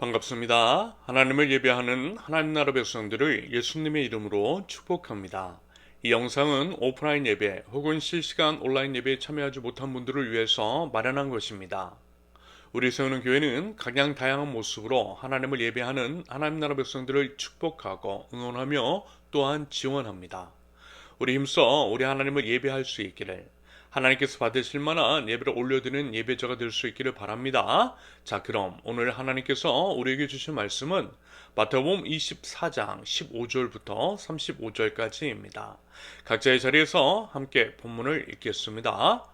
반갑습니다. 하나님을 예배하는 하나님 나라 백성들을 예수님의 이름으로 축복합니다. 이 영상은 오프라인 예배 혹은 실시간 온라인 예배에 참여하지 못한 분들을 위해서 마련한 것입니다. 우리 세우는 교회는 각양 다양한 모습으로 하나님을 예배하는 하나님 나라 백성들을 축복하고 응원하며 또한 지원합니다. 우리 힘써 우리 하나님을 예배할 수 있기를, 하나님께서 받으실 만한 예배를 올려드리는 예배자가 될 수 있기를 바랍니다. 자, 그럼 오늘 하나님께서 우리에게 주신 말씀은 마태복음 24장 15절부터 35절까지입니다. 각자의 자리에서 함께 본문을 읽겠습니다.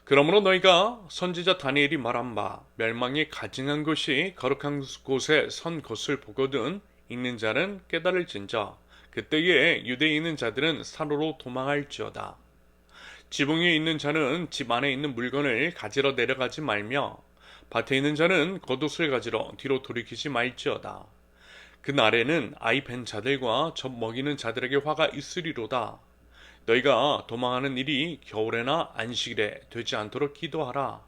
그러므로 너희가 선지자 다니엘이 말한 바 멸망이 가증한 것이 거룩한 곳에 선 것을 보거든 읽는 자는 깨달을진저 그때에 유대에 있는 자들은 산으로 도망할지어다. 지붕 위에 있는 자는 집 안에 있는 물건을 가지러 내려가지 말며 밭에 있는 자는 겉옷을 가지러 뒤로 돌이키지 말지어다. 그 날에는 아이 벤 자들과 젖 먹이는 자들에게 화가 있으리로다. 너희가 도망하는 일이 겨울에나 안식일에 되지 않도록 기도하라.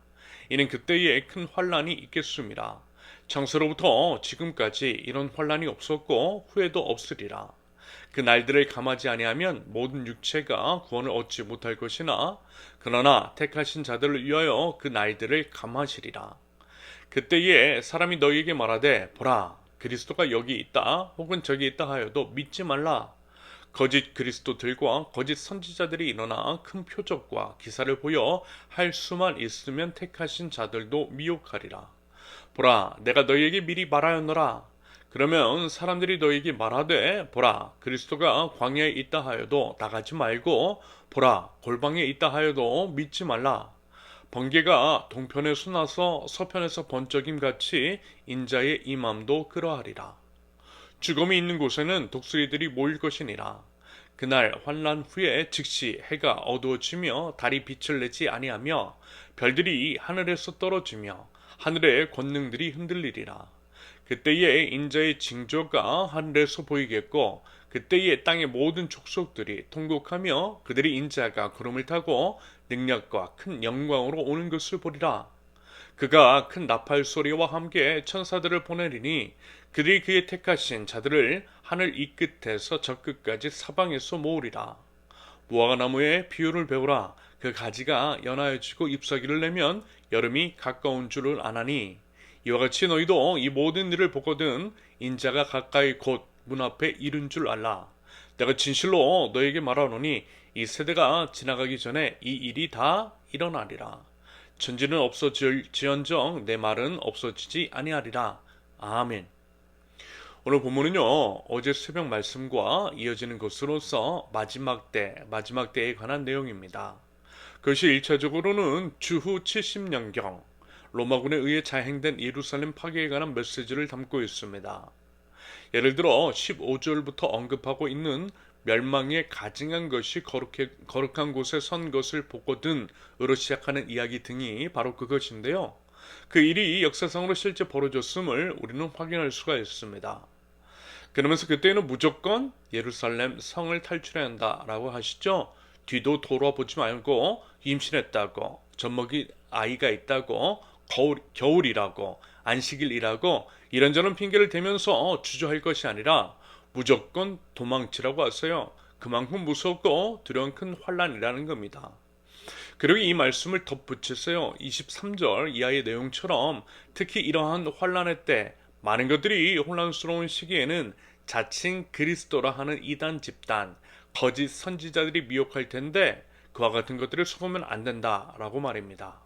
이는 그때에 큰 환란이 있겠음이라. 창세로부터 지금까지 이런 환란이 없었고 후에도 없으리라. 그 날들을 감하지 아니하면 모든 육체가 구원을 얻지 못할 것이나 그러나 택하신 자들을 위하여 그 날들을 감하시리라. 그때에 사람이 너희에게 말하되 보라 그리스도가 여기 있다 혹은 저기 있다 하여도 믿지 말라. 거짓 그리스도들과 거짓 선지자들이 일어나 큰 표적과 기사를 보여 할 수만 있으면 택하신 자들도 미혹하리라. 보라 내가 너희에게 미리 말하였노라. 그러면 사람들이 너희에게 말하되 보라 그리스도가 광야에 있다 하여도 나가지 말고 보라 골방에 있다 하여도 믿지 말라. 번개가 동편에서 나서 서편에서 번쩍임 같이 인자의 임함도 그러하리라. 죽음이 있는 곳에는 독수리들이 모일 것이니라. 그날 환난 후에 즉시 해가 어두워지며 달이 빛을 내지 아니하며 별들이 하늘에서 떨어지며 하늘의 권능들이 흔들리리라. 그때에 인자의 징조가 하늘에서 보이겠고 그때에 땅의 모든 족속들이 통곡하며 그들이 인자가 구름을 타고 능력과 큰 영광으로 오는 것을 보리라. 그가 큰 나팔 소리와 함께 천사들을 보내리니 그들이 그의 택하신 자들을 하늘 이 끝에서 저 끝까지 사방에서 모으리라. 무화과 나무에 비유를 배우라. 그 가지가 연하여지고 잎사귀를 내면 여름이 가까운 줄을 아나니 이와 같이 너희도 이 모든 일을 보거든 인자가 가까이 곧 문 앞에 이른 줄 알라. 내가 진실로 너에게 말하노니 이 세대가 지나가기 전에 이 일이 다 일어나리라. 천지는 없어질지언정 내 말은 없어지지 아니하리라. 아멘. 오늘 본문은요 어제 새벽 말씀과 이어지는 것으로서 마지막 때에 관한 내용입니다. 그것이 1차적으로는 주후 70년경 로마군에 의해 자행된 예루살렘 파괴에 관한 메시지를 담고 있습니다. 예를 들어 15절부터 언급하고 있는 멸망에 가증한 것이 거룩한 곳에 선 것을 보거든 으로 시작하는 이야기 등이 바로 그것인데요. 그 일이 역사상으로 실제 벌어졌음을 우리는 확인할 수가 있습니다. 그러면서 그때는 무조건 예루살렘 성을 탈출해야 한다라고 하시죠. 뒤도 돌아보지 말고 임신했다고 젖먹이 아이가 있다고 겨울이라고 안식일이라고 이런저런 핑계를 대면서 주저할 것이 아니라 무조건 도망치라고 하세요. 그만큼 무섭고 두려운 큰 환란이라는 겁니다. 그리고 이 말씀을 덧붙이세요. 23절 이하의 내용처럼 특히 이러한 환란의 때 많은 것들이 혼란스러운 시기에는 자칭 그리스도라 하는 이단 집단 거짓 선지자들이 미혹할 텐데 그와 같은 것들을 속으면 안 된다라고 말입니다.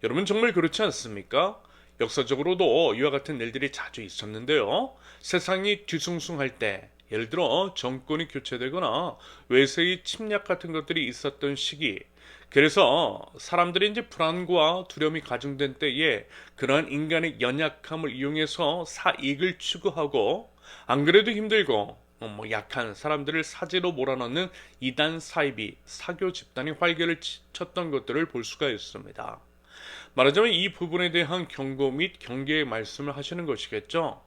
여러분 정말 그렇지 않습니까? 역사적으로도 이와 같은 일들이 자주 있었는데요. 세상이 뒤숭숭할 때 예를 들어 정권이 교체되거나 외세의 침략 같은 것들이 있었던 시기, 그래서 사람들이 이제 불안과 두려움이 가중된 때에 그러한 인간의 연약함을 이용해서 사익을 추구하고 안 그래도 힘들고 약한 사람들을 사지로 몰아넣는 이단 사이비 사교 집단이 활개를 쳤던 것들을 볼 수가 있습니다. 말하자면 이 부분에 대한 경고 및 경계의 말씀을 하시는 것이겠죠.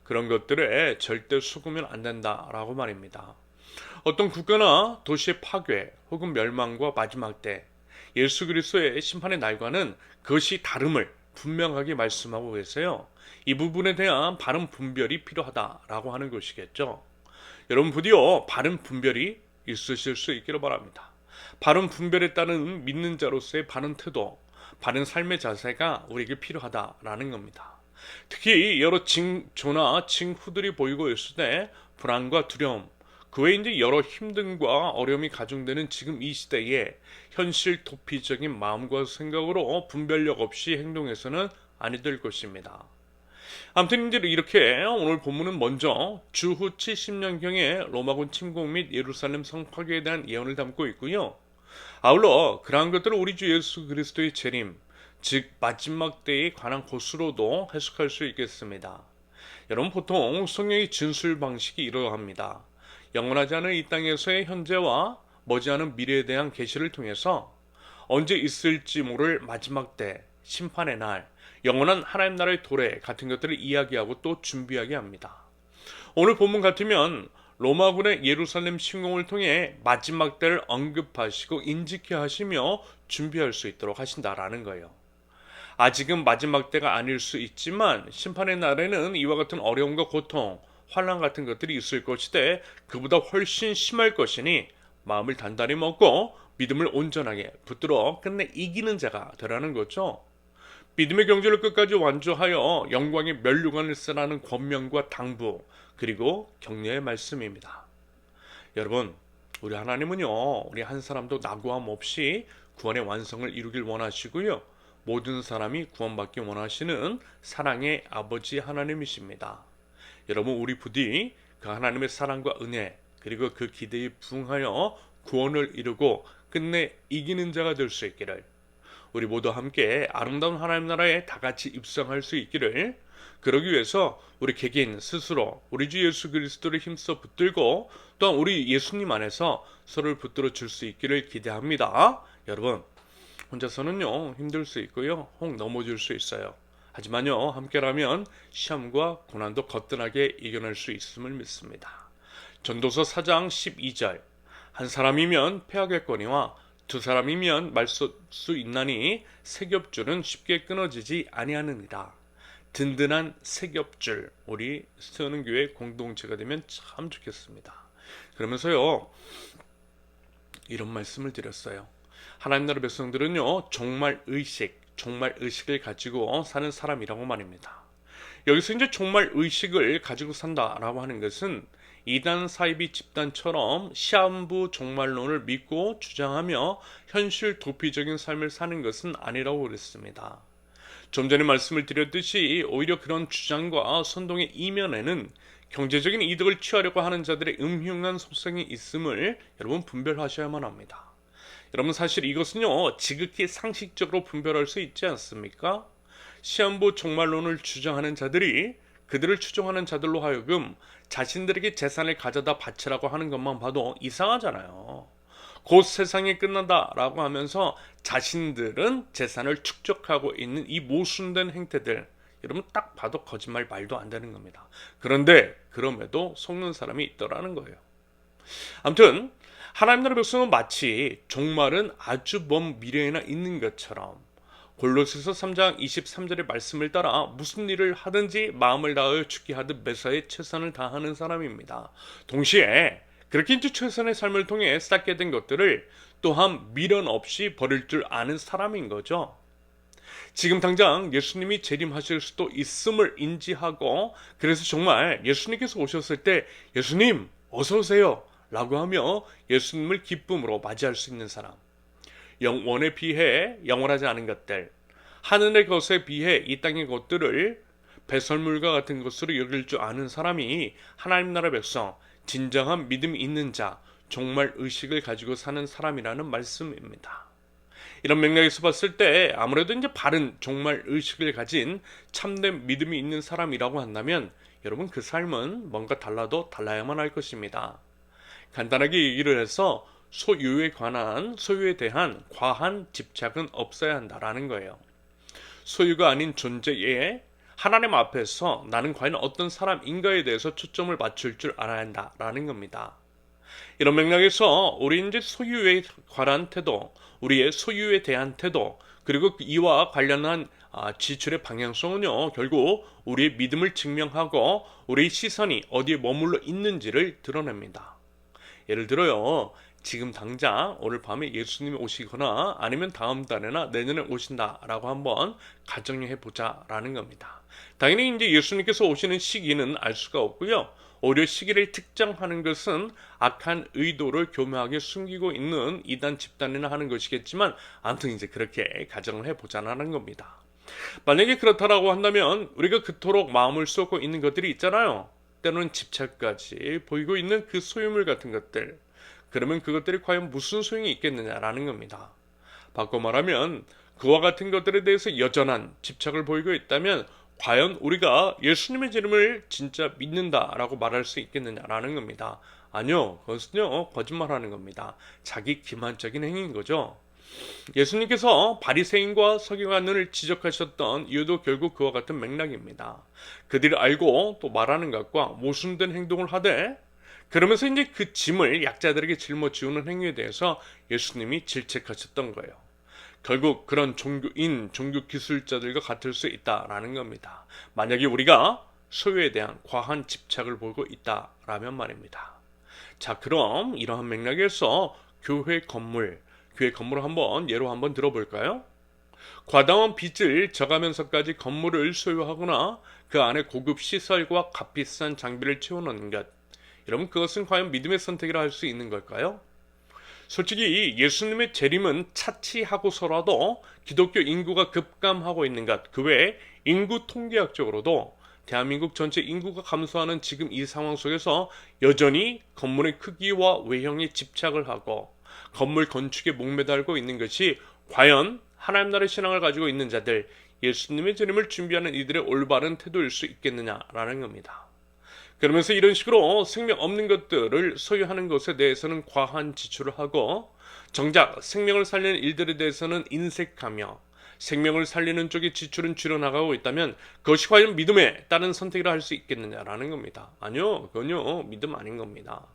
그런 것들에 절대 속으면 안 된다라고 말입니다. 어떤 국가나 도시의 파괴 혹은 멸망과 마지막 때 예수 그리스도의 심판의 날과는 그것이 다름을 분명하게 말씀하고 계세요. 이 부분에 대한 바른 분별이 필요하다라고 하는 것이겠죠. 여러분 부디어 바른 분별이 있으실 수 있기를 바랍니다. 바른 분별에 따른 믿는 자로서의 바른 태도, 바른 삶의 자세가 우리에게 필요하다라는 겁니다. 특히 여러 징조나 징후들이 보이고 있을 때 불안과 두려움, 그 외에 이제 여러 힘듦과 어려움이 가중되는 지금 이 시대에 현실 도피적인 마음과 생각으로 분별력 없이 행동해서는 아니 될 것입니다. 아무튼 이제 이렇게 오늘 본문은 먼저 주후 70년경의 로마군 침공 및 예루살렘 성 파괴에 대한 예언을 담고 있고요. 아울러 그러한 것들을 우리 주 예수 그리스도의 재림, 즉 마지막 때에 관한 것으로도 해석할 수 있겠습니다. 여러분 보통 성경의 진술 방식이 이러합니다. 영원하지 않은 이 땅에서의 현재와 머지않은 미래에 대한 계시를 통해서 언제 있을지 모를 마지막 때, 심판의 날, 영원한 하나님 나라의 도래 같은 것들을 이야기하고 또 준비하게 합니다. 오늘 본문 같으면 로마군의 예루살렘 침공을 통해 마지막 때를 언급하시고 인지케 하시며 준비할 수 있도록 하신다라는 거예요. 아직은 마지막 때가 아닐 수 있지만 심판의 날에는 이와 같은 어려움과 고통, 환난 같은 것들이 있을 것이되 그보다 훨씬 심할 것이니 마음을 단단히 먹고 믿음을 온전하게 붙들어 끝내 이기는 자가 되라는 거죠. 믿음의 경주를 끝까지 완주하여 영광의 면류관을 쓰라는 권면과 당부 그리고 격려의 말씀입니다. 여러분 우리 하나님은요 우리 한 사람도 낙오함 없이 구원의 완성을 이루길 원하시고요. 모든 사람이 구원받기 원하시는 사랑의 아버지 하나님이십니다. 여러분 우리 부디 그 하나님의 사랑과 은혜 그리고 그 기대에 부응하여 구원을 이루고 끝내 이기는 자가 될 수 있기를 우리 모두 함께 아름다운 하나님 나라에 다 같이 입성할 수 있기를 그러기 위해서 우리 개개인 스스로 우리 주 예수 그리스도를 힘써 붙들고 또한 우리 예수님 안에서 서로를 붙들어 줄 수 있기를 기대합니다. 여러분 혼자서는요 힘들 수 있고요 혹 넘어질 수 있어요. 하지만요 함께라면 시험과 고난도 거뜬하게 이겨낼 수 있음을 믿습니다. 전도서 4장 12절 한 사람이면 패하겠거니와 두 사람이면 말쏠 수 있나니 세겹줄은 쉽게 끊어지지 아니하느니라. 든든한 세겹줄 우리 세우는 교회 공동체가 되면 참 좋겠습니다. 그러면서요 이런 말씀을 드렸어요. 하나님 나라 백성들은요 정말 의식을 가지고 사는 사람이라고 말입니다. 여기서 이제 정말 의식을 가지고 산다라고 하는 것은 이단 사이비 집단처럼 시한부 종말론을 믿고 주장하며 현실 도피적인 삶을 사는 것은 아니라고 그랬습니다. 좀 전에 말씀을 드렸듯이 오히려 그런 주장과 선동의 이면에는 경제적인 이득을 취하려고 하는 자들의 음흉한 속성이 있음을 여러분 분별하셔야만 합니다. 여러분 사실 이것은요 지극히 상식적으로 분별할 수 있지 않습니까? 시한부 종말론을 주장하는 자들이 그들을 추종하는 자들로 하여금 자신들에게 재산을 가져다 바치라고 하는 것만 봐도 이상하잖아요. 곧 세상이 끝난다라고 하면서 자신들은 재산을 축적하고 있는 이 모순된 행태들 여러분 딱 봐도 거짓말 말도 안 되는 겁니다. 그런데 그럼에도 속는 사람이 있더라는 거예요. 아무튼 하나님 나라 백성은 마치 종말은 아주 먼 미래에나 있는 것처럼 골로새서 3장 23절의 말씀을 따라 무슨 일을 하든지 마음을 다하여 죽게 하듯 매사에 최선을 다하는 사람입니다. 동시에 그렇게 이제 최선의 삶을 통해 쌓게 된 것들을 또한 미련 없이 버릴 줄 아는 사람인 거죠. 지금 당장 예수님이 재림하실 수도 있음을 인지하고 그래서 정말 예수님께서 오셨을 때 예수님 어서 오세요 라고 하며 예수님을 기쁨으로 맞이할 수 있는 사람. 영원에 비해 영원하지 않은 것들, 하늘의 것에 비해 이 땅의 것들을 배설물과 같은 것으로 여길 줄 아는 사람이 하나님 나라 백성, 진정한 믿음이 있는 자, 종말 의식을 가지고 사는 사람이라는 말씀입니다. 이런 맥락에서 봤을 때 아무래도 이제 바른 종말 의식을 가진 참된 믿음이 있는 사람이라고 한다면 여러분 그 삶은 뭔가 달라도 달라야만 할 것입니다. 간단하게 얘기를 해서 소유에 대한 과한 집착은 없어야 한다라는 거예요. 소유가 아닌 존재에 하나님 앞에서 나는 과연 어떤 사람인가에 대해서 초점을 맞출 줄 알아야 한다라는 겁니다. 이런 맥락에서 우리 이제 소유에 관한 태도, 우리의 소유에 대한 태도, 그리고 이와 관련한 지출의 방향성은요, 결국 우리의 믿음을 증명하고 우리의 시선이 어디에 머물러 있는지를 드러냅니다. 예를 들어요, 지금 당장 오늘 밤에 예수님이 오시거나 아니면 다음 달에나 내년에 오신다라고 한번 가정해 보자라는 겁니다. 당연히 이제 예수님께서 오시는 시기는 알 수가 없고요. 오히려 시기를 특정하는 것은 악한 의도를 교묘하게 숨기고 있는 이단 집단이나 하는 것이겠지만, 아무튼 이제 그렇게 가정을 해보자는 겁니다. 만약에 그렇다라고 한다면 우리가 그토록 마음을 쏟고 있는 것들이 있잖아요. 때로는 집착까지 보이고 있는 그 소유물 같은 것들. 그러면 그것들이 과연 무슨 소용이 있겠느냐라는 겁니다. 바꿔 말하면 그와 같은 것들에 대해서 여전한 집착을 보이고 있다면 과연 우리가 예수님의 이름을 진짜 믿는다라고 말할 수 있겠느냐라는 겁니다. 아니요, 그것은요, 거짓말하는 겁니다. 자기 기만적인 행위인 거죠. 예수님께서 바리새인과 서기관을 지적하셨던 이유도 결국 그와 같은 맥락입니다. 그들이 알고 또 말하는 것과 모순된 행동을 하되, 그러면서 이제 그 짐을 약자들에게 짊어지우는 행위에 대해서 예수님이 질책하셨던 거예요. 결국 그런 종교인, 종교 기술자들과 같을 수 있다라는 겁니다. 만약에 우리가 소유에 대한 과한 집착을 보이고 있다라면 말입니다. 자, 그럼 이러한 맥락에서 교회 건물을 한번 예로 한번 들어볼까요? 과다한 빚을 져가면서까지 건물을 소유하거나 그 안에 고급 시설과 값비싼 장비를 채워넣는 것. 여러분, 그것은 과연 믿음의 선택이라 할 수 있는 걸까요? 솔직히 예수님의 재림은 차치하고서라도 기독교 인구가 급감하고 있는 것, 그 외에 인구 통계학적으로도 대한민국 전체 인구가 감소하는 지금 이 상황 속에서 여전히 건물의 크기와 외형에 집착을 하고 건물 건축에 목매달고 있는 것이 과연 하나님 나라의 신앙을 가지고 있는 자들, 예수님의 재림을 준비하는 이들의 올바른 태도일 수 있겠느냐라는 겁니다. 그러면서 이런 식으로 생명 없는 것들을 소유하는 것에 대해서는 과한 지출을 하고, 정작 생명을 살리는 일들에 대해서는 인색하며 생명을 살리는 쪽에 지출은 줄여나가고 있다면 그것이 과연 믿음에 따른 선택이라 할 수 있겠느냐라는 겁니다. 아니요, 그건요, 믿음 아닌 겁니다.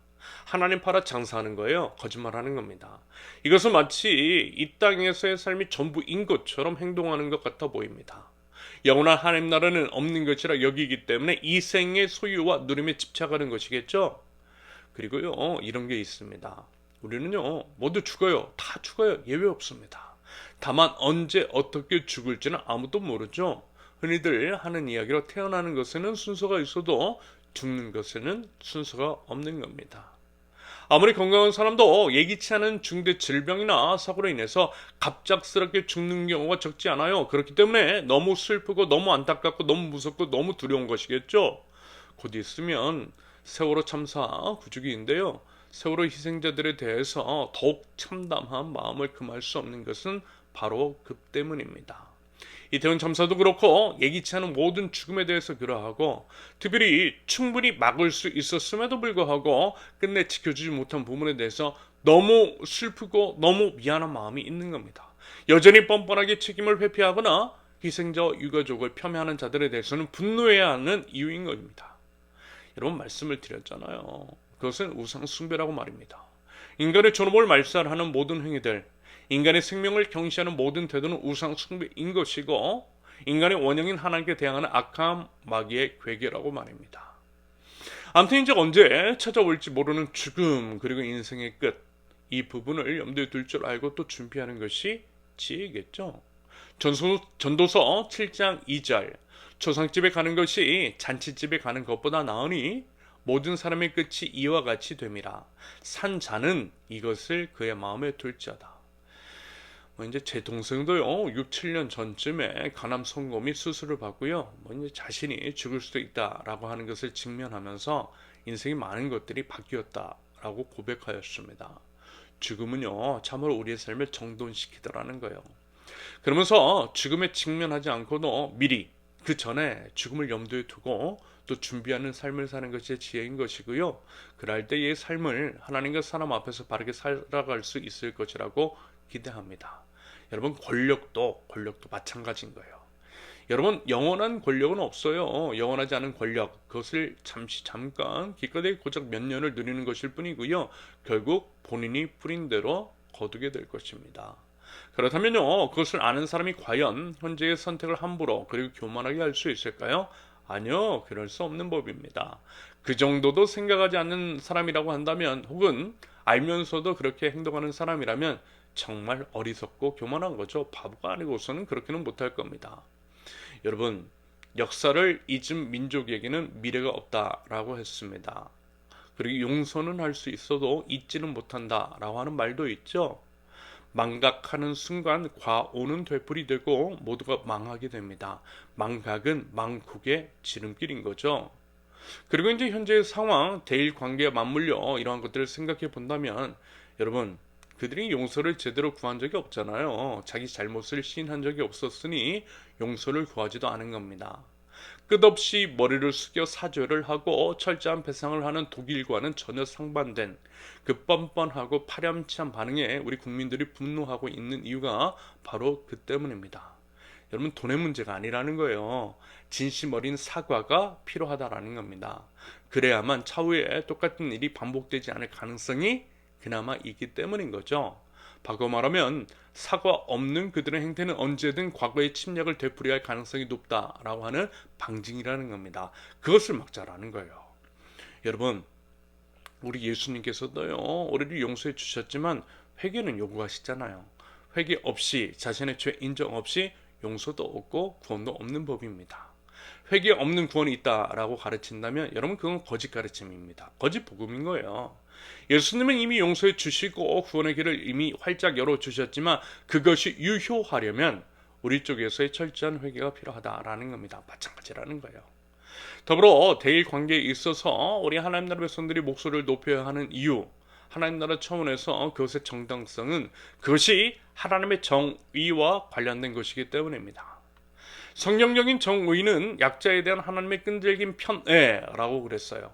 하나님 팔아 장사하는 거예요. 거짓말하는 겁니다. 이것은 마치 이 땅에서의 삶이 전부인 것처럼 행동하는 것 같아 보입니다. 영원한 하나님 나라는 없는 것이라 여기기 때문에 이 생의 소유와 누림에 집착하는 것이겠죠. 그리고요, 이런 게 있습니다. 우리는요, 모두 죽어요. 다 죽어요. 예외 없습니다. 다만 언제 어떻게 죽을지는 아무도 모르죠. 흔히들 하는 이야기로 태어나는 것에는 순서가 있어도 죽는 것에는 순서가 없는 겁니다. 아무리 건강한 사람도 예기치 않은 중대 질병이나 사고로 인해서 갑작스럽게 죽는 경우가 적지 않아요. 그렇기 때문에 너무 슬프고 너무 안타깝고 너무 무섭고 너무 두려운 것이겠죠. 곧 있으면 세월호 참사 구주기인데요. 세월호 희생자들에 대해서 더욱 참담한 마음을 금할 수 없는 것은 바로 그 때문입니다. 이태원 참사도 그렇고 예기치 않은 모든 죽음에 대해서 그러하고, 특별히 충분히 막을 수 있었음에도 불구하고 끝내 지켜주지 못한 부분에 대해서 너무 슬프고 너무 미안한 마음이 있는 겁니다. 여전히 뻔뻔하게 책임을 회피하거나 희생자와 유가족을 폄훼하는 자들에 대해서는 분노해야 하는 이유인 겁니다. 여러분, 말씀을 드렸잖아요. 그것은 우상 숭배라고 말입니다. 인간의 존엄을 말살하는 모든 행위들, 인간의 생명을 경시하는 모든 태도는 우상 숭배인 것이고, 인간의 원형인 하나님께 대항하는 악한 마귀의 괴계라고 말입니다. 아무튼 이제 언제 찾아올지 모르는 죽음, 그리고 인생의 끝, 이 부분을 염두에 둘 줄 알고 또 준비하는 것이 지혜겠죠. 전도서 7장 2절, 초상집에 가는 것이 잔치집에 가는 것보다 나으니 모든 사람의 끝이 이와 같이 됨이라. 산 자는 이것을 그의 마음에 둘지어다. 이제 제 동생도요, 6, 7년 전쯤에 간암 성공 및 수술을 받고요, 이제 자신이 죽을 수도 있다라고 하는 것을 직면하면서 인생이 많은 것들이 바뀌었다라고 고백하였습니다. 죽음은요, 참으로 우리의 삶을 정돈시키더라는 거예요. 그러면서 죽음에 직면하지 않고도 미리 그 전에 죽음을 염두에 두고 또 준비하는 삶을 사는 것이 지혜인 것이고요. 그럴 때의 삶을 하나님과 사람 앞에서 바르게 살아갈 수 있을 것이라고 기대합니다. 여러분, 권력도 마찬가지인 거예요. 여러분, 영원한 권력은 없어요. 영원하지 않은 권력, 그것을 잠깐 기껏해 고작 몇 년을 누리는 것일 뿐이고요. 결국 본인이 뿌린 대로 거두게 될 것입니다. 그렇다면요, 그것을 아는 사람이 과연 현재의 선택을 함부로 그리고 교만하게 할 수 있을까요? 아니요, 그럴 수 없는 법입니다. 그 정도도 생각하지 않는 사람이라고 한다면, 혹은 알면서도 그렇게 행동하는 사람이라면 정말 어리석고 교만한 거죠. 바보가 아니고서는 그렇게는 못할 겁니다. 여러분, 역사를 잊은 민족에게는 미래가 없다라고 했습니다. 그리고 용서는 할 수 있어도 잊지는 못한다라고 하는 말도 있죠. 망각하는 순간 과오는 되풀이 되고 모두가 망하게 됩니다. 망각은 망국의 지름길인 거죠. 그리고 이제 현재의 상황, 대일 관계에 맞물려 이러한 것들을 생각해 본다면, 여러분, 그들이 용서를 제대로 구한 적이 없잖아요. 자기 잘못을 시인한 적이 없었으니 용서를 구하지도 않은 겁니다. 끝없이 머리를 숙여 사죄를 하고 철저한 배상을 하는 독일과는 전혀 상반된 그 뻔뻔하고 파렴치한 반응에 우리 국민들이 분노하고 있는 이유가 바로 그 때문입니다. 여러분, 돈의 문제가 아니라는 거예요. 진심 어린 사과가 필요하다라는 겁니다. 그래야만 차후에 똑같은 일이 반복되지 않을 가능성이 그나마 있기 때문인 거죠. 바꿔 말하면 사과 없는 그들의 행태는 언제든 과거의 침략을 되풀이할 가능성이 높다라고 하는 방증이라는 겁니다. 그것을 막자라는 거예요. 여러분, 우리 예수님께서도요, 우리를 용서해 주셨지만 회개는 요구하시잖아요. 회개 없이, 자신의 죄 인정 없이 용서도 없고 구원도 없는 법입니다. 회개 없는 구원이 있다라고 가르친다면 여러분, 그건 거짓 가르침입니다. 거짓 복음인 거예요. 예수님은 이미 용서해 주시고 구원의 길을 이미 활짝 열어주셨지만 그것이 유효하려면 우리 쪽에서의 철저한 회개가 필요하다라는 겁니다. 마찬가지라는 거예요. 더불어 대일 관계에 있어서 우리 하나님 나라 백성들이 목소리를 높여야 하는 이유, 하나님 나라 차원에서 그것의 정당성은 그것이 하나님의 정의와 관련된 것이기 때문입니다. 성경적인 정의는 약자에 대한 하나님의 끈질긴 편애라고 그랬어요.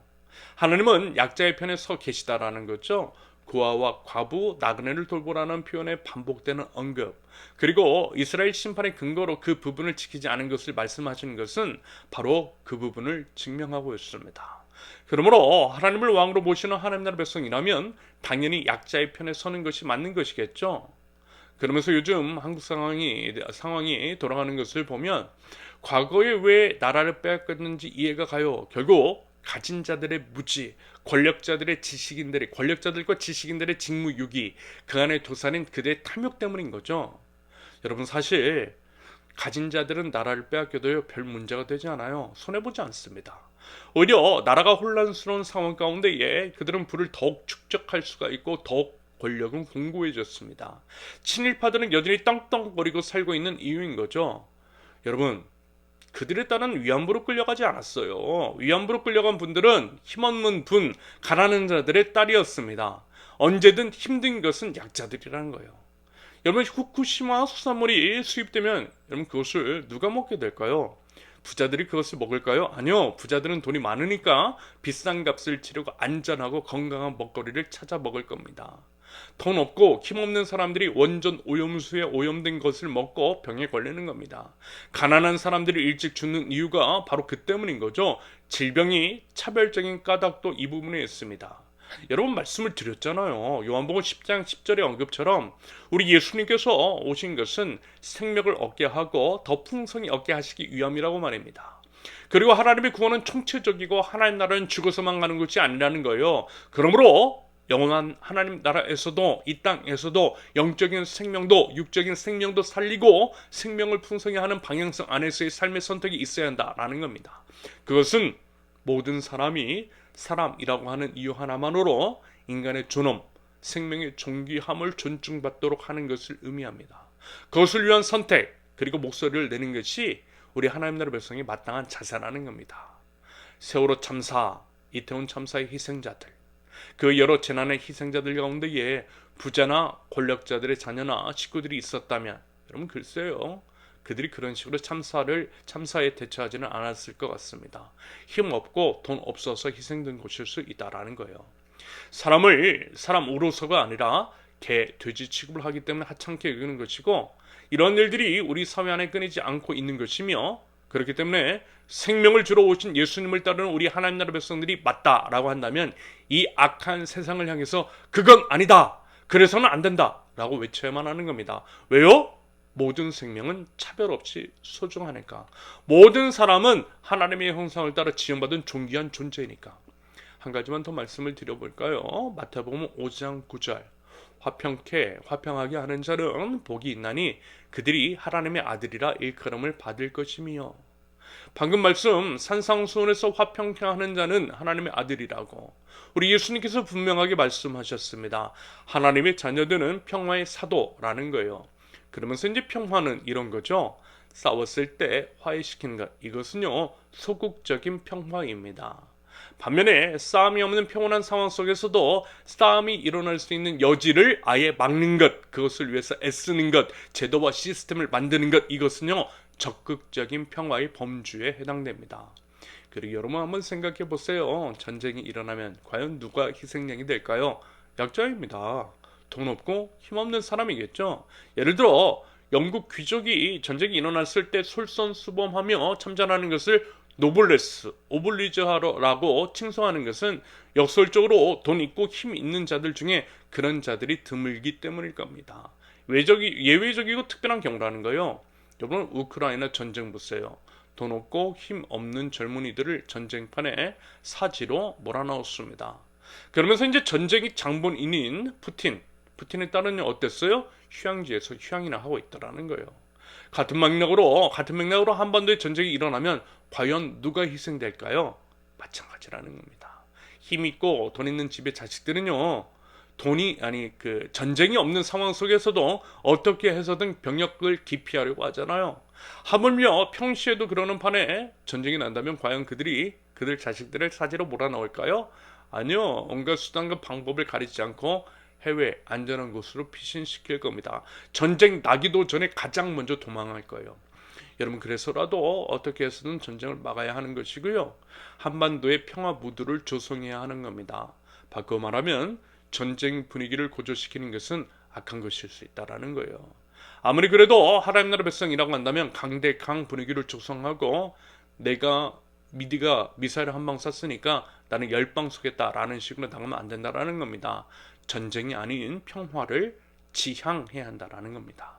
하나님은 약자의 편에 서 계시다라는 거죠. 고아와 과부, 나그네를 돌보라는 표현에 반복되는 언급, 그리고 이스라엘 심판의 근거로 그 부분을 지키지 않은 것을 말씀하시는 것은 바로 그 부분을 증명하고 있습니다. 그러므로 하나님을 왕으로 모시는 하나님 나라 백성이라면 당연히 약자의 편에 서는 것이 맞는 것이겠죠. 그러면서 요즘 한국 상황이 돌아가는 것을 보면 과거에 왜 나라를 빼앗겼는지 이해가 가요. 결국 가진 자들의 무지, 권력자들과 지식인들의 직무유기, 그 안에 도사린 그들의 탐욕 때문인 거죠. 여러분, 사실 가진 자들은 나라를 빼앗겨도요, 별 문제가 되지 않아요. 손해보지 않습니다. 오히려 나라가 혼란스러운 상황 가운데에 그들은 부를 더욱 축적할 수가 있고 더욱 권력은 공고해졌습니다. 친일파들은 여전히 떵떵거리고 살고 있는 이유인 거죠. 여러분, 그들에 따른 위안부로 끌려가지 않았어요. 위안부로 끌려간 분들은 힘없는 분, 가난한 자들의 딸이었습니다. 언제든 힘든 것은 약자들이라는 거예요. 여러분, 후쿠시마 수산물이 수입되면 여러분, 그것을 누가 먹게 될까요? 부자들이 그것을 먹을까요? 아니요. 부자들은 돈이 많으니까 비싼 값을 치르고 안전하고 건강한 먹거리를 찾아 먹을 겁니다. 돈 없고 힘없는 사람들이 원전 오염수에 오염된 것을 먹고 병에 걸리는 겁니다. 가난한 사람들이 일찍 죽는 이유가 바로 그 때문인 거죠. 질병이 차별적인 까닭도 이 부분에 있습니다. 여러분, 말씀을 드렸잖아요. 요한복음 10장 10절의 언급처럼 우리 예수님께서 오신 것은 생명을 얻게 하고 더 풍성히 얻게 하시기 위함이라고 말입니다. 그리고 하나님의 구원은 총체적이고 하나님 나라는 죽어서만 가는 것이 아니라는 거예요. 그러므로 영원한 하나님 나라에서도 이 땅에서도 영적인 생명도 육적인 생명도 살리고 생명을 풍성히 하는 방향성 안에서의 삶의 선택이 있어야 한다라는 겁니다. 그것은 모든 사람이 사람이라고 하는 이유 하나만으로 인간의 존엄, 생명의 존귀함을 존중받도록 하는 것을 의미합니다. 그것을 위한 선택, 그리고 목소리를 내는 것이 우리 하나님 나라 백성이 마땅한 자세라는 겁니다. 세월호 참사, 이태원 참사의 희생자들, 그 여러 재난의 희생자들 가운데에 부자나 권력자들의 자녀나 식구들이 있었다면 여러분, 글쎄요, 그들이 그런 식으로 참사에 대처하지는 않았을 것 같습니다. 힘 없고 돈 없어서 희생된 곳일 수 있다라는 거예요. 사람으로서가 아니라 개, 돼지 취급을 하기 때문에 하찮게 여기는 것이고, 이런 일들이 우리 사회 안에 끊이지 않고 있는 것이며, 그렇기 때문에 생명을 주러 오신 예수님을 따르는 우리 하나님 나라 백성들이 맞다라고 한다면 이 악한 세상을 향해서 그건 아니다, 그래서는 안 된다, 라고 외쳐야만 하는 겁니다. 왜요? 모든 생명은 차별 없이 소중하니까. 모든 사람은 하나님의 형상을 따라 지음받은 존귀한 존재이니까. 한 가지만 더 말씀을 드려볼까요? 마태복음 5장 9절. 화평하게 하는 자는 복이 있나니 그들이 하나님의 아들이라 일컬음을 받을 것이며. 방금 말씀 산상수훈에서 화평케 하는 자는 하나님의 아들이라고 우리 예수님께서 분명하게 말씀하셨습니다. 하나님의 자녀들은 평화의 사도라는 거예요. 그러면서 이제 평화는 이런 거죠. 싸웠을 때 화해시키는 것. 이것은요 소극적인 평화입니다. 반면에 싸움이 없는 평온한 상황 속에서도 싸움이 일어날 수 있는 여지를 아예 막는 것, 그것을 위해서 애쓰는 것, 제도와 시스템을 만드는 것, 이것은요 적극적인 평화의 범주에 해당됩니다. 그리고 여러분 한번 생각해 보세요. 전쟁이 일어나면 과연 누가 희생양이 될까요? 약자입니다. 돈 없고 힘없는 사람이겠죠. 예를 들어 영국 귀족이 전쟁이 일어났을 때 솔선수범하며 참전하는 것을 노블레스, 오블리주하라고 칭송하는 것은 역설적으로 돈 있고 힘 있는 자들 중에 그런 자들이 드물기 때문일 겁니다. 예외적이고 특별한 경우라는 거예요. 여러분 우크라이나 전쟁 보세요. 돈 없고 힘 없는 젊은이들을 전쟁판에 사지로 몰아넣었습니다. 그러면서 이제 전쟁의 장본인인 푸틴에 따르면 어땠어요? 휴양지에서 휴양이나 하고 있더라는 거예요. 같은 맥락으로 한반도의 전쟁이 일어나면 과연 누가 희생될까요? 마찬가지라는 겁니다. 힘 있고 돈 있는 집의 자식들은요. 전쟁이 없는 상황 속에서도 어떻게 해서든 병력을 기피하려고 하잖아요. 하물며 평시에도 그러는 판에 전쟁이 난다면 과연 그들 자식들을 사지로 몰아넣을까요? 아니요. 온갖 수단과 방법을 가리지 않고 해외 안전한 곳으로 피신시킬 겁니다. 전쟁 나기도 전에 가장 먼저 도망할 거예요. 여러분 그래서라도 어떻게 해서든 전쟁을 막아야 하는 것이고요. 한반도의 평화 무드를 조성해야 하는 겁니다. 바꿔 말하면 전쟁 분위기를 고조시키는 것은 악한 것일 수 있다는 거예요. 아무리 그래도 하나님 나라 백성이라고 한다면 강대강 분위기를 조성하고 미디가 미사일을 한 방 쐈으니까 나는 10방 쏘겠다라는 식으로 나가면 안 된다라는 겁니다. 전쟁이 아닌 평화를 지향해야 한다라는 겁니다.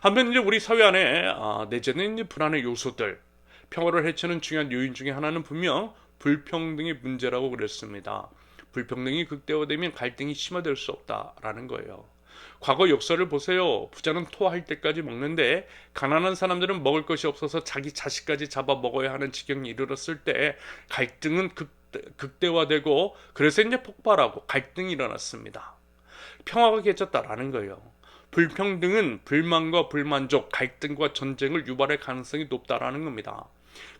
한편 이제 우리 사회 안에 내재된 불안의 요소들, 평화를 해치는 중요한 요인 중에 하나는 분명 불평등의 문제라고 그랬습니다. 불평등이 극대화되면 갈등이 심화될 수 없다라는 거예요. 과거 역사를 보세요. 부자는 토할 때까지 먹는데 가난한 사람들은 먹을 것이 없어서 자기 자식까지 잡아 먹어야 하는 지경이 이르렀을 때 갈등은 극대화되고 그래서 이제 폭발하고 갈등이 일어났습니다. 평화가 깨졌다라는 거예요. 불평등은 불만과 불만족, 갈등과 전쟁을 유발할 가능성이 높다라는 겁니다.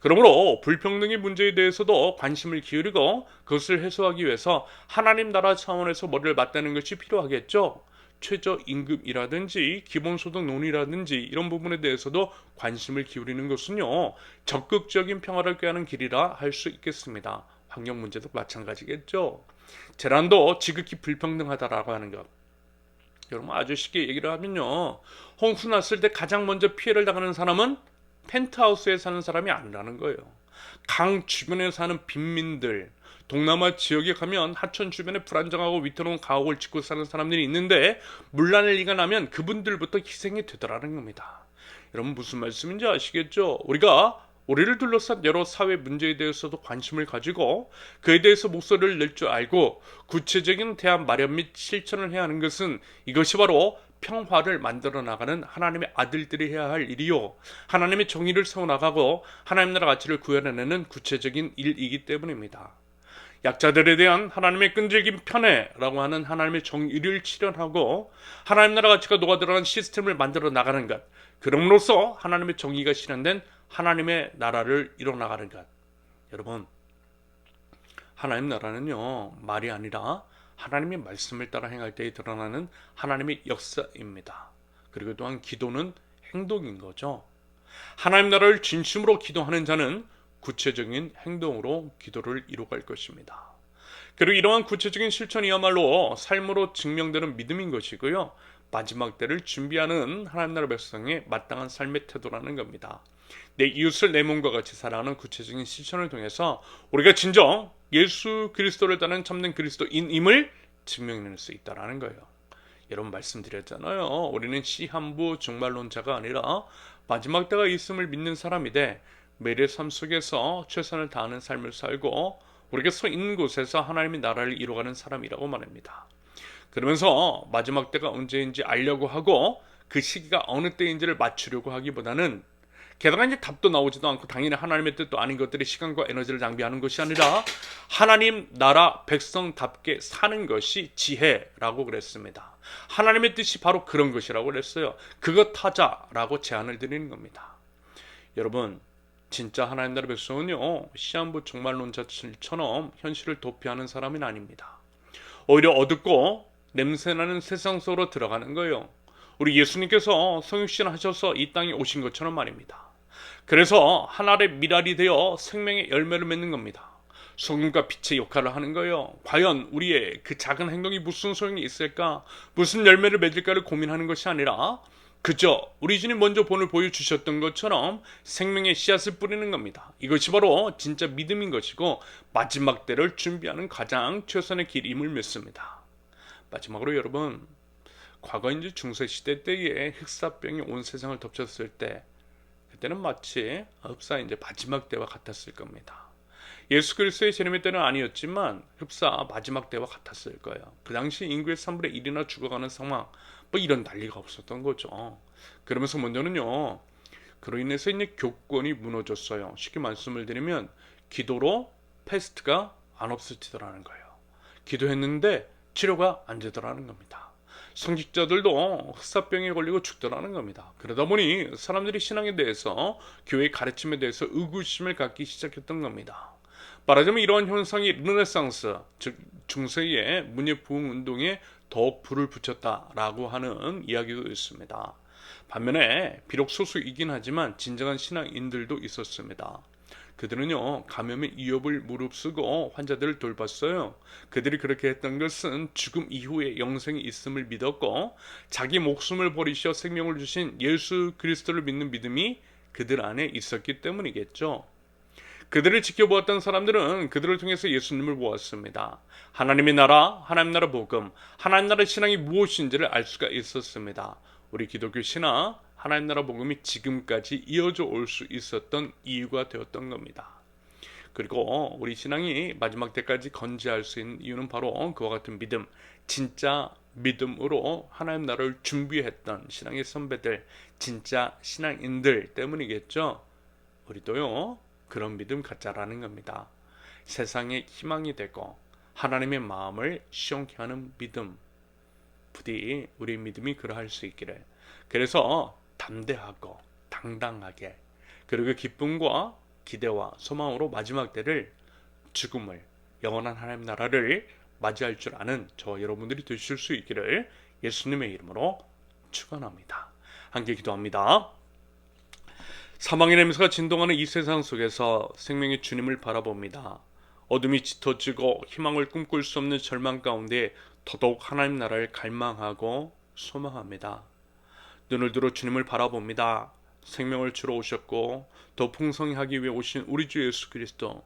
그러므로 불평등의 문제에 대해서도 관심을 기울이고 그것을 해소하기 위해서 하나님 나라 차원에서 머리를 맞대는 것이 필요하겠죠. 최저임금이라든지 기본소득 논의라든지 이런 부분에 대해서도 관심을 기울이는 것은요. 적극적인 평화를 꾀하는 길이라 할 수 있겠습니다. 환경 문제도 마찬가지겠죠. 재난도 지극히 불평등하다라고 하는 것. 여러분 아주 쉽게 얘기를 하면요. 홍수 났을 때 가장 먼저 피해를 당하는 사람은 펜트하우스에 사는 사람이 아니라는 거예요. 강 주변에 사는 빈민들, 동남아 지역에 가면 하천 주변에 불안정하고 위태로운 가옥을 짓고 사는 사람들이 있는데 물난리가 나면 그분들부터 희생이 되더라는 겁니다. 여러분 무슨 말씀인지 아시겠죠? 우리를 둘러싼 여러 사회 문제에 대해서도 관심을 가지고 그에 대해서 목소리를 낼 줄 알고 구체적인 대안 마련 및 실천을 해야 하는 것은 이것이 바로 평화를 만들어 나가는 하나님의 아들들이 해야 할 일이요. 하나님의 정의를 세워나가고 하나님 나라 가치를 구현해내는 구체적인 일이기 때문입니다. 약자들에 대한 하나님의 끈질긴 편애라고 하는 하나님의 정의를 실현하고 하나님 나라 가치가 녹아들어간 시스템을 만들어 나가는 것. 그럼으로써 하나님의 정의가 실현된 하나님의 나라를 이뤄나가는 것. 여러분 하나님 나라는요 말이 아니라 하나님의 말씀을 따라 행할 때에 드러나는 하나님의 역사입니다. 그리고 또한 기도는 행동인 거죠. 하나님 나라를 진심으로 기도하는 자는 구체적인 행동으로 기도를 이루어갈 것입니다. 그리고 이러한 구체적인 실천이야말로 삶으로 증명되는 믿음인 것이고요. 마지막 때를 준비하는 하나님 나라 백성의 마땅한 삶의 태도라는 겁니다. 내 이웃을 내 몸과 같이 사랑하는 구체적인 실천을 통해서 우리가 진정 예수 그리스도를 따르는 참된 그리스도인임을 증명해낼 수 있다는 거예요. 여러분 말씀드렸잖아요. 우리는 시한부 종말론자가 아니라 마지막 때가 있음을 믿는 사람이 돼 매일의 삶 속에서 최선을 다하는 삶을 살고 우리가 서 있는 곳에서 하나님의 나라를 이루어가는 사람이라고 말합니다. 그러면서 마지막 때가 언제인지 알려고 하고 그 시기가 어느 때인지를 맞추려고 하기보다는 게다가 이제 답도 나오지도 않고 당연히 하나님의 뜻도 아닌 것들이 시간과 에너지를 낭비하는 것이 아니라 하나님 나라 백성답게 사는 것이 지혜라고 그랬습니다. 하나님의 뜻이 바로 그런 것이라고 그랬어요. 그것 하자라고 제안을 드리는 겁니다. 여러분 진짜 하나님 나라 백성은요 시한부 종말론자처럼 현실을 도피하는 사람은 아닙니다. 오히려 어둡고 냄새나는 세상 속으로 들어가는 거예요. 우리 예수님께서 성육신 하셔서 이 땅에 오신 것처럼 말입니다. 그래서 하늘의 미랄이 되어 생명의 열매를 맺는 겁니다. 소금과 빛의 역할을 하는 거예요. 과연 우리의 그 작은 행동이 무슨 소용이 있을까? 무슨 열매를 맺을까를 고민하는 것이 아니라 그저 우리 주님 먼저 본을 보여주셨던 것처럼 생명의 씨앗을 뿌리는 겁니다. 이것이 바로 진짜 믿음인 것이고 마지막 때를 준비하는 가장 최선의 길임을 믿습니다. 마지막으로 여러분 과거 이제 중세시대 때에 흑사병이 온 세상을 덮쳤을 때 그때는 마치 흡사 이제 마지막 때와 같았을 겁니다. 예수 그리스도의 재림의 때는 아니었지만 흡사 마지막 때와 같았을 거예요. 그 당시 인구의 3분의 1이나 죽어가는 상황 뭐 이런 난리가 없었던 거죠. 그러면서 먼저는요 그로 인해서 이제 교권이 무너졌어요. 쉽게 말씀을 드리면 기도로 패스트가 안 없어지더라는 거예요. 기도했는데 치료가 안 되더라는 겁니다. 성직자들도 흑사병에 걸리고 죽더라는 겁니다. 그러다 보니 사람들이 신앙에 대해서 교회의 가르침에 대해서 의구심을 갖기 시작했던 겁니다. 말하자면 이러한 현상이 르네상스, 즉 중세의 문예 부흥 운동에 더 불을 붙였다라고 하는 이야기도 있습니다. 반면에 비록 소수이긴 하지만 진정한 신앙인들도 있었습니다. 그들은요 감염의 위협을 무릅쓰고 환자들을 돌봤어요. 그들이 그렇게 했던 것은 죽음 이후에 영생이 있음을 믿었고 자기 목숨을 버리셔 생명을 주신 예수 그리스도를 믿는 믿음이 그들 안에 있었기 때문이겠죠. 그들을 지켜보았던 사람들은 그들을 통해서 예수님을 보았습니다. 하나님의 나라, 하나님 나라 복음, 하나님 나라 신앙이 무엇인지를 알 수가 있었습니다. 우리 기독교 신앙, 하나님 나라 복음이 지금까지 이어져 올 수 있었던 이유가 되었던 겁니다. 그리고 우리 신앙이 마지막 때까지 건재할 수 있는 이유는 바로 그와 같은 믿음, 진짜 믿음으로 하나님 나라를 준비했던 신앙의 선배들, 진짜 신앙인들 때문이겠죠. 우리도요 그런 믿음 갖자라는 겁니다. 세상의 희망이 되고 하나님의 마음을 시원케 하는 믿음, 부디 우리 믿음이 그러할 수 있기를. 그래서 담대하고 당당하게 그리고 기쁨과 기대와 소망으로 마지막 때를 죽음을 영원한 하나님 나라를 맞이할 줄 아는 저 여러분들이 되실 수 있기를 예수님의 이름으로 축원합니다. 함께 기도합니다. 사망의 냄새가 진동하는 이 세상 속에서 생명의 주님을 바라봅니다. 어둠이 짙어지고 희망을 꿈꿀 수 없는 절망 가운데 더더욱 하나님 나라를 갈망하고 소망합니다. 눈을 들어 주님을 바라봅니다. 생명을 주러 오셨고 더 풍성히 하기 위해 오신 우리 주 예수 그리스도,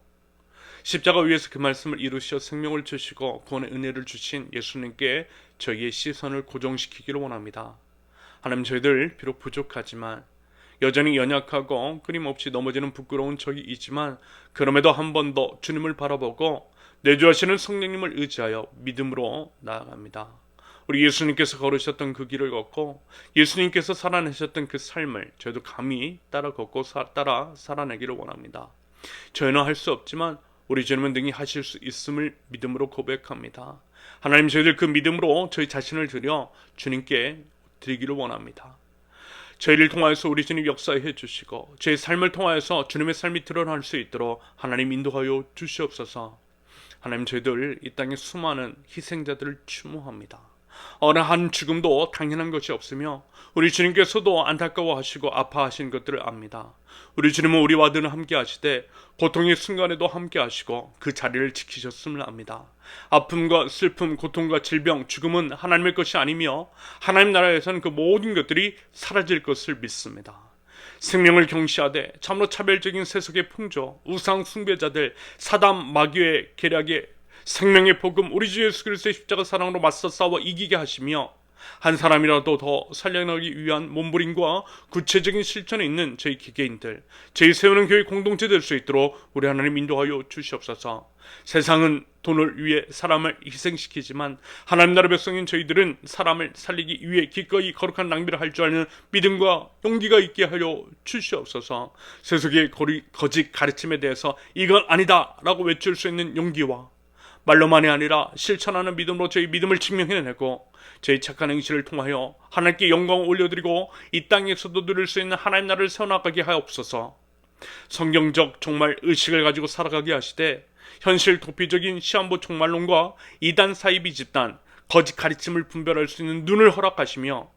십자가 위에서 그 말씀을 이루시어 생명을 주시고 구원의 은혜를 주신 예수님께 저희의 시선을 고정시키기를 원합니다. 하나님, 저희들 비록 부족하지만 여전히 연약하고 끊임없이 넘어지는 부끄러운 적이 있지만 그럼에도 한 번 더 주님을 바라보고 내주하시는 성령님을 의지하여 믿음으로 나아갑니다. 우리 예수님께서 걸으셨던 그 길을 걷고 예수님께서 살아내셨던 그 삶을 저희도 감히 따라 걷고 따라 살아내기를 원합니다. 저희는 할 수 없지만 우리 주님은 능히 하실 수 있음을 믿음으로 고백합니다. 하나님, 저희들 그 믿음으로 저희 자신을 드려 주님께 드리기를 원합니다. 저희를 통하여서 우리 주님 역사해 주시고 저희 삶을 통하여서 주님의 삶이 드러날 수 있도록 하나님 인도하여 주시옵소서. 하나님, 저희들 이 땅에 수많은 희생자들을 추모합니다. 어느 한 죽음도 당연한 것이 없으며 우리 주님께서도 안타까워하시고 아파하신 것들을 압니다. 우리 주님은 우리와 늘 함께 하시되 고통의 순간에도 함께 하시고 그 자리를 지키셨음을 압니다. 아픔과 슬픔, 고통과 질병, 죽음은 하나님의 것이 아니며 하나님 나라에서는 그 모든 것들이 사라질 것을 믿습니다. 생명을 경시하되 참으로 차별적인 세속의 풍조, 우상 숭배자들, 사단 마귀의 계략에 생명의 복음, 우리 주 예수 그리스도의 십자가 사랑으로 맞서 싸워 이기게 하시며 한 사람이라도 더 살려나가기 위한 몸부림과 구체적인 실천에 있는 저희 기계인들, 저희 세우는 교회 공동체 될 수 있도록 우리 하나님 인도하여 주시옵소서. 세상은 돈을 위해 사람을 희생시키지만 하나님 나라 백성인 저희들은 사람을 살리기 위해 기꺼이 거룩한 낭비를 할 줄 아는 믿음과 용기가 있게 하여 주시옵소서. 세속의 거짓 가르침에 대해서 이건 아니다 라고 외칠 수 있는 용기와 말로만이 아니라 실천하는 믿음으로 저희 믿음을 증명해내고 저희 착한 행실을 통하여 하나님께 영광을 올려드리고 이 땅에서도 누릴 수 있는 하나님 나라를 세워나가게 하옵소서. 성경적 정말 의식을 가지고 살아가게 하시되 현실 도피적인 시한부 종말론과 이단 사이비 집단 거짓 가르침을 분별할 수 있는 눈을 허락하시며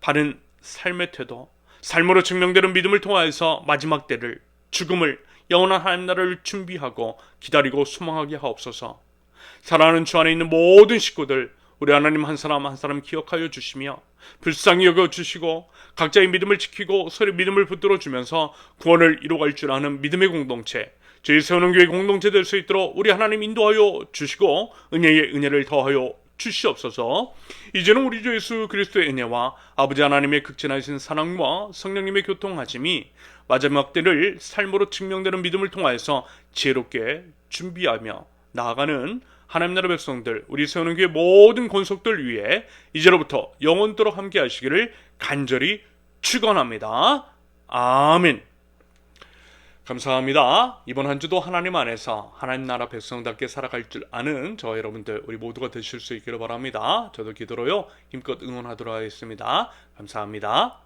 바른 삶의 태도, 삶으로 증명되는 믿음을 통하여서 마지막 때를, 죽음을, 영원한 하나님 나라를 준비하고 기다리고 소망하게 하옵소서. 사랑하는 주 안에 있는 모든 식구들, 우리 하나님 한 사람 한 사람 기억하여 주시며 불쌍히 여겨주시고 각자의 믿음을 지키고 서로 믿음을 붙들어 주면서 구원을 이루어갈 줄 아는 믿음의 공동체, 저희 세우는 교회 공동체 될 수 있도록 우리 하나님 인도하여 주시고 은혜의 은혜를 더하여 주시옵소서. 이제는 우리 주 예수 그리스도의 은혜와 아버지 하나님의 극진하신 사랑과 성령님의 교통하심이 마지막 때를 삶으로 증명되는 믿음을 통하여서 지혜롭게 준비하며 나아가는 하나님 나라 백성들, 우리 세우는 교회 모든 권속들 위해 이제로부터 영원토록 함께 하시기를 간절히 축원합니다. 아멘. 감사합니다. 이번 한 주도 하나님 안에서 하나님 나라 백성답게 살아갈 줄 아는 저 여러분들 우리 모두가 되실 수 있기를 바랍니다. 저도 기도로요 힘껏 응원하도록 하겠습니다. 감사합니다.